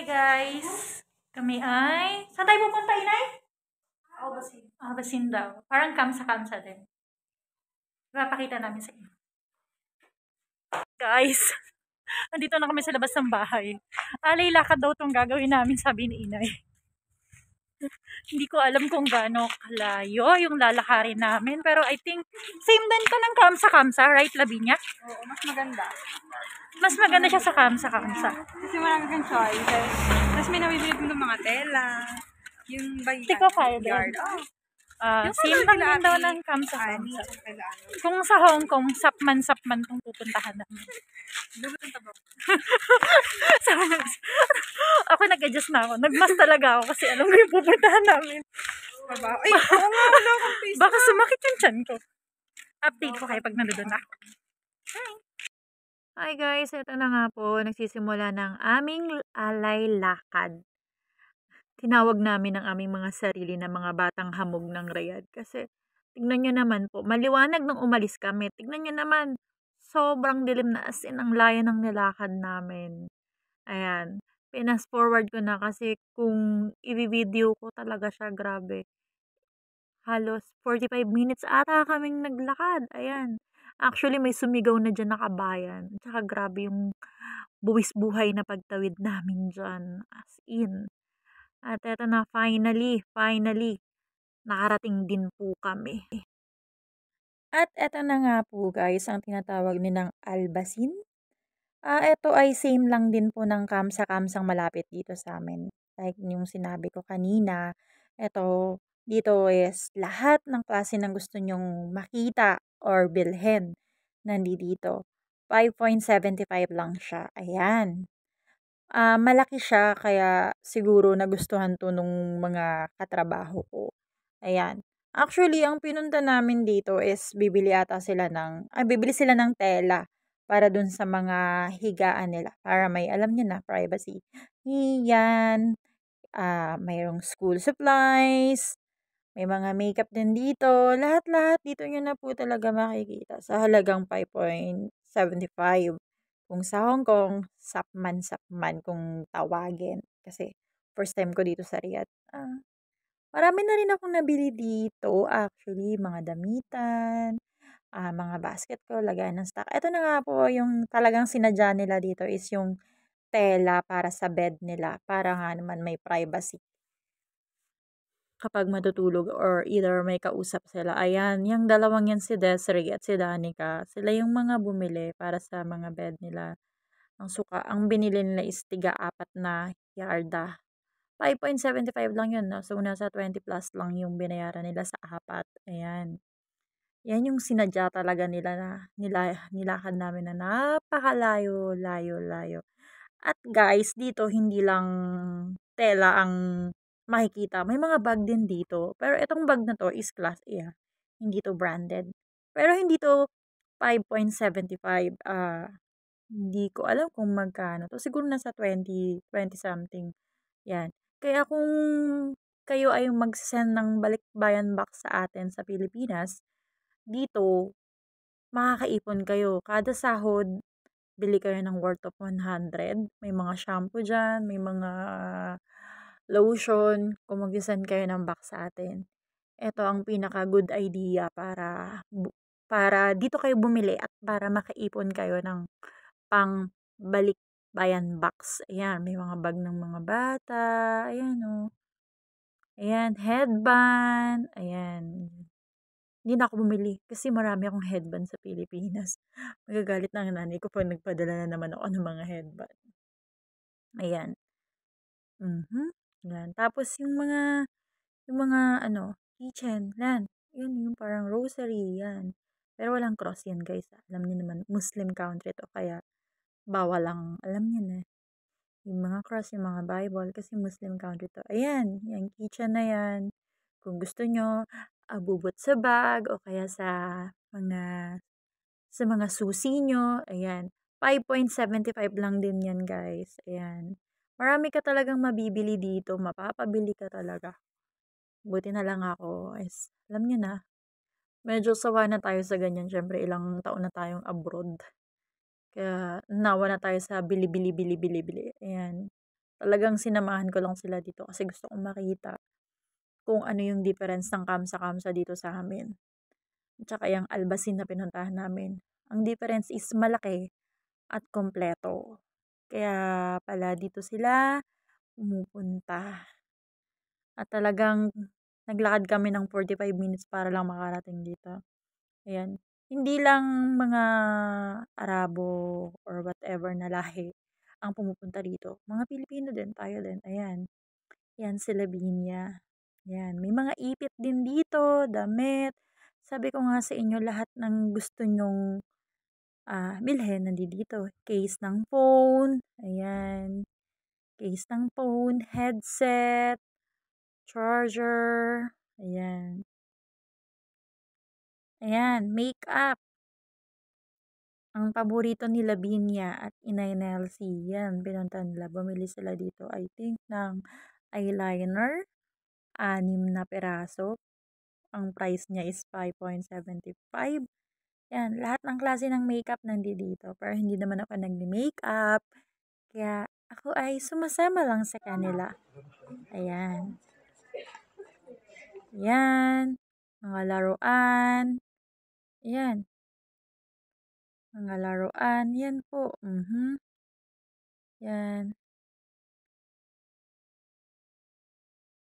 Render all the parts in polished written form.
Hi guys! Kami ay... Saan tayo pupunta, Inay? Albasin. Basin daw. Parang kamsa-kamsa din. Papakita namin sa inyo. Guys! Nandito na kami sa labas ng bahay. Alay, lakad daw itong gagawin namin, sabi ni Inay. Hindi ko alam kung gaano kalayo yung lalakarin namin. Pero I think, same din to ng kamsa-kamsa, right, Lavinia? Oo, mas maganda. Mas maganda siya sa kamsa-kamsa. Kasi marami kang choices. Tapos may nabibili din ng mga tela. Yung Tiko fire yard. Yung same lang din daw ng kamsa-kamsa. Kung sa Hong Kong, sapman-sapman kung pupuntahan namin. Ako nag-adjust na ako. Nag-mask talaga ako kasi alam ko yung pupuntahan namin. Ay, oo nga, wala akong face. Baka sumakit yung tiyan ko. Update ko kayo pag nandun ako. Hi guys, ito na nga po. Nagsisimula ng aming alay lakad. Tinawag namin ang aming mga sarili na mga batang hamog ng Riyadh. Kasi tignan nyo naman po, maliwanag nung umalis kami. Tignan nyo naman, sobrang dilim na as in ang layo ng nilakad namin. Ayan. Pinas forward ko na kasi kung i-video ko talaga siya, grabe. Halos 45 minutes ata kaming naglakad. Ayan. Actually, may sumigaw na dyan na kabayan. Tsaka grabe yung buwis buhay na pagtawid namin dyan. As in. At eto na, finally, nakarating din po kami. At eto na nga po guys, ang tinatawag nilang Albasin. Ito ay same lang din po ng kamsa-kamsang malapit dito sa amin. Like yung sinabi ko kanina, ito dito is lahat ng klase ng gusto nyong makita or bilhin nandito. 5.75 lang siya. Ayan. Malaki siya kaya siguro nagustuhan 'to nung mga katrabaho ko. Ayan. Actually, ang pinunta namin dito is bibili sila ng tela para dun sa mga higaan nila para may alam niyo na privacy. Yan, mayroong school supplies, may mga makeup din dito, lahat-lahat dito niyo na po talaga makikita sa halagang 5.75. Kung sa Hong Kong, sapman-sapman kung tawagin. Kasi first time ko dito sa Riyadh. Marami na rin akong nabili dito actually, mga damitan, mga basket ko, lagayan ng stock. Ito na nga po yung talagang sinadya nila dito is yung tela para sa bed nila para nga naman may privacy kapag matutulog or either may kausap sila. Ayan, yung dalawang yan si Desiree at si Danica. Sila yung mga bumili para sa mga bed nila. Ang binili nila is tiga-apat na yarda. 5.75 lang yun, no? So, nasa 20 plus lang yung binayaran nila sa apat. Ayan. Yan yung sinadya talaga nila na nilakad namin na napakalayo, layo, layo. At guys, dito hindi lang tela ang makikita. May mga bag din dito. Pero itong bag na to is class A. Hindi to branded. Pero hindi to 5.75. Hindi ko alam kung magkano 'to, siguro nasa 20 something, 'yan. Kaya kung kayo ay mag-se-send ng balikbayan box sa atin sa Pilipinas, dito makakaipon kayo. Kada sahod, bili kayo ng worth of 100. May mga shampoo diyan, may mga lotion, kung mag-se-send kayo ng box sa atin. Ito ang pinaka good idea para dito kayo bumili at para makaipon kayo ng pang-balikbayan box. Ayan, may mga bag ng mga bata. Ayan, oh. Ayan, headband. Ayan. Hindi na ako bumili kasi marami akong headband sa Pilipinas. Magagalit na ang nanay ko pag nagpadala na naman ako ng mga headband. Ayan. Yan. Tapos yung mga ano, keychain. Yan. Yun, yung parang rosary. Yan. Pero walang cross yan, guys. Alam niyo naman, Muslim country to. Kaya, bawal lang, alam niyo na. Yung mga cross, yung mga Bible, kasi Muslim country to. Ayan, yung keychain na yan. Kung gusto nyo, abubot sa bag, o kaya mga, sa mga susi nyo. Ayan, 5.75 lang din yan, guys. Ayan. Marami ka talagang mabibili dito, mapapabili ka talaga. Buti na lang ako, alam nyo na, medyo sawa na tayo sa ganyan. Syempre, ilang taon na tayong abroad. Kaya, nawa na tayo sa bili-bili. Ayan. Talagang sinamahan ko lang sila dito kasi gusto kong makita kung ano yung difference ng kamsa-kamsa dito sa amin. Tsaka yung Albasin na pinuntahan namin. Ang difference is malaki at kompleto. Kaya pala dito sila pumupunta. At talagang naglakad kami ng 45 minutes para lang makarating dito. Ayan. Hindi lang mga Arabo or whatever na lahi ang pumupunta dito. Mga Pilipino din, tayo din. Ayan. Yan si Lavinia. Yan. May mga ipit din dito, damit. Sabi ko nga sa inyo, lahat ng gusto nyong bilhin nandito. Case ng phone. Ayan. Case ng phone, headset, charger. Ayan. Ayan, makeup. Ang paborito ni Lavinia at Inay Nelsie. Yan, pinunta nila. Bumili sila dito, I think, ng eyeliner. 6 na peraso. Ang price niya is 5.75. Yan, lahat ng klase ng makeup nandito. Pero hindi naman ako nagme-makeup. Kaya ako ay sumasama lang sa kanila. Ayan. Ayan. Mga laruan. Ayan. Mga laruan. Yan po. Yan.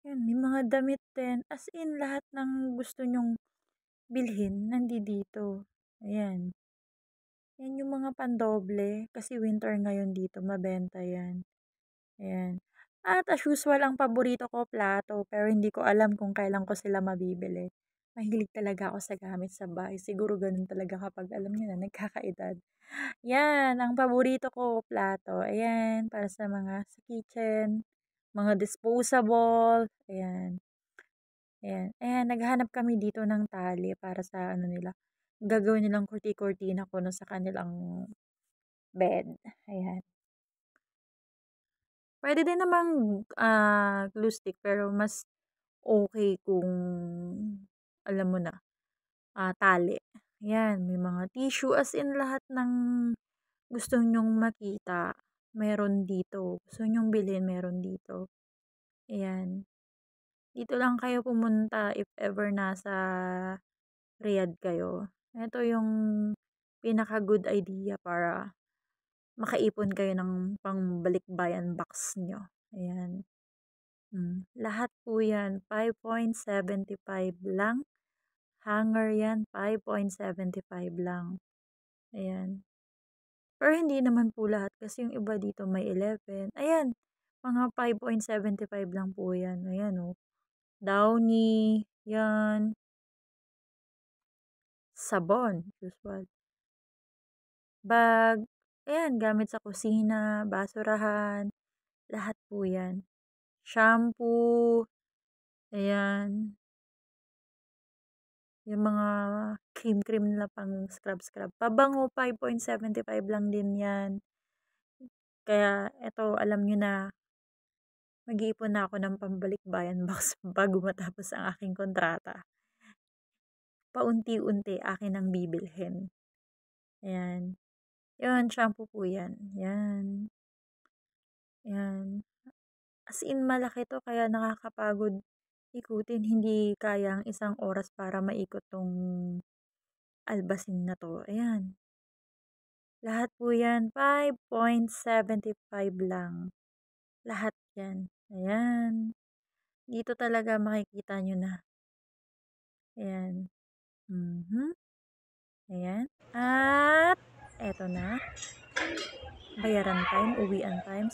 Yan. May mga damit din. As in, lahat ng gusto nyong bilhin nandito. Ayan. Yan yung mga pandoble. Kasi winter ngayon dito. Mabenta yan. Ayan. At as usual, ang paborito ko, plato. Pero hindi ko alam kung kailan ko sila mabibili. Mahilig talaga ako sa gamit sa bahay. Siguro ganun talaga kapag alam niyo na, nagkakaedad. Yan, ang paborito ko, plato. Ayan, para sa mga sa kitchen, mga disposable. Ayan. Ayan. Ayan, naghanap kami dito ng tali para sa ano nila. Gagawin nilang kurti-kurtina ko sa kanilang bed. Ayan. Pwede din namang glue stick pero mas okay kung alam mo na, tali. Ayan, may mga tissue as in lahat ng gusto nyong makita, meron dito. Gusto nyong bilhin, meron dito. Ayan. Dito lang kayo pumunta if ever nasa Riyadh kayo. Ito yung pinaka-good idea para makaipon kayo ng pangbalikbayan box nyo. Ayan. Lahat po yan, 5.75 lang. Hanger yan, 5.75 lang. Ayan. Pero hindi naman po lahat kasi yung iba dito may 11. Ayan, mga 5.75 lang po yan. Ayan o. Downy, yan. Sabon, usual. Bag, ayan, gamit sa kusina, basurahan, lahat po yan. Shampoo, ayan. Yung mga cream nila pang scrub. Pabango, 5.75 lang din yan. Kaya, eto, alam nyo na, mag-iipon na ako ng pambalikbayan box bago matapos ang aking kontrata. Paunti-unti akin ang bibilhin. Ayan. Yun, shampoo po yan. Yan. Yan. As in, malaki to kaya nakakapagod ikutin. Hindi kaya ang 1 oras para maikot tong Albasin na to. Ayan. Lahat po yan, 5.75 lang. Lahat yan. Ayan. Dito talaga makikita nyo na. Ayan. Ayan. At, eto na. Bayaran time, uwian time.